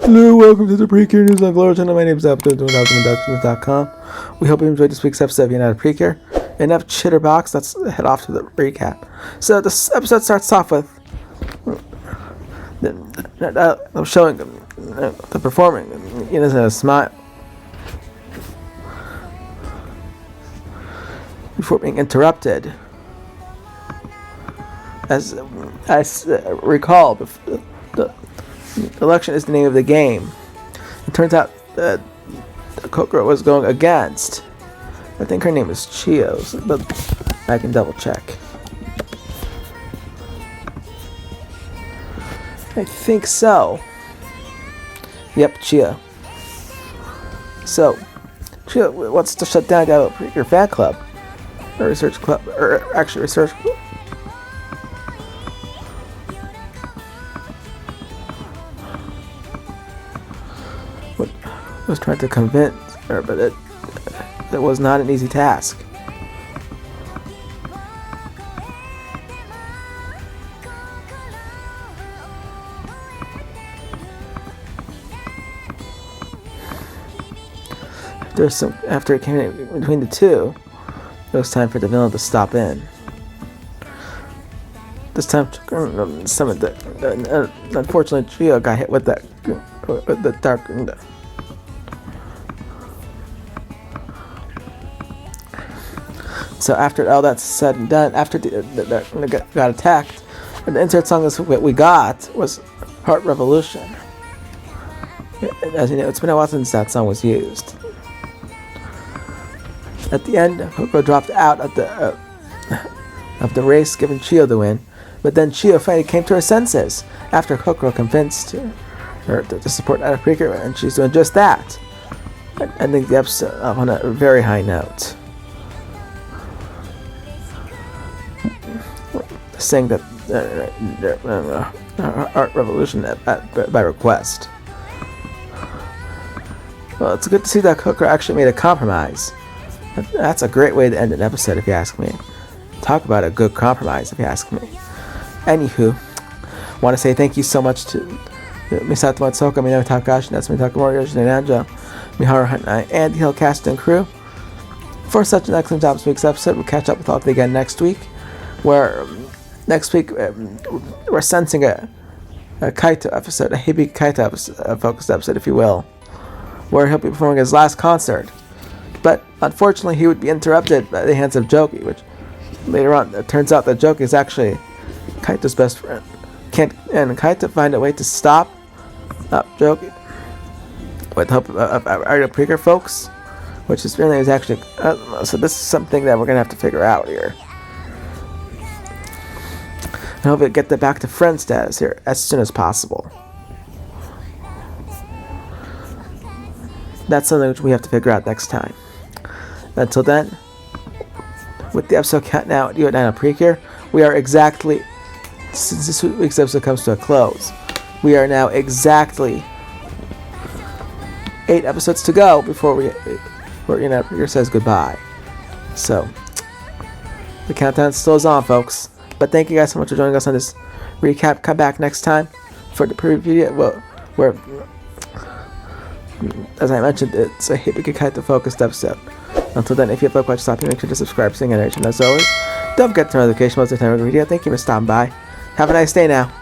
Hello, welcome to the Precure News on Global Channel. My name is Natsumi.com. We hope you enjoyed this week's episode of United Precure. Enough chitterbox, let's head off to the recap. So this episode starts off with showing the performing a smile before being interrupted. As I recall, the election is the name of the game. It turns out that Kokoro was going against, I think her name is Chio, but I can double check. I think so. Yep, Chio. So, Chio wants to shut down the Precure fan club, or research club, or actually research club. Was trying to convince her, but it was not an easy task. After it came in between the two, it was time for the villain to stop in. This time, unfortunately, Chio got hit with the dark. So after all that's said and done, after the got attacked, and the insert song that we got was Heart Revolution. As you know, it's been a while since that song was used. At the end, Kokoro dropped out of the race, giving Chio the win. But then Chio finally came to her senses after Kokoro convinced her to support out of Precure, and she's doing just that. I think the episode on a very high note. Saying that Art Revolution by request. Well, it's good to see that Kokoro actually made a compromise. That's a great way to end an episode, if you ask me. Talk about a good compromise, if you ask me. Anywho, want to say thank you so much to Misato Matsuoka, Minami Takahashi, Natsumi Takamori, Yoshino Nanjo, Miharu Hanai, and the whole cast and crew for such an excellent job this week's episode. We'll catch up with all of you again next week, where next week we're sensing a Kaito episode, a Hibiki Kaito focused episode, if you will, where he'll be performing his last concert. But unfortunately, he would be interrupted by the hands of Joki, which later on it turns out that Joki is actually Kaito's best friend. And Kaito find a way to stop Joki with the help of our Precure folks, which is really is actually so this is something that we're gonna have to figure out here. And hope we get that back to friend status here as soon as possible. That's something which we have to figure out next time. Until then, with the episode count now at United Precure, we are exactly, since this week's episode comes to a close, we are now exactly 8 episodes to go before United Precure says goodbye. So, the countdown still is on, folks. But thank you guys so much for joining us on this recap. Come back next time for the preview where, as I mentioned, it's a Hibiki Kaito focused episode. Until then, if you have a question, make sure to subscribe, sing, and as always, don't forget to notification most of the time of the video. Thank you for stopping by. Have a nice day now.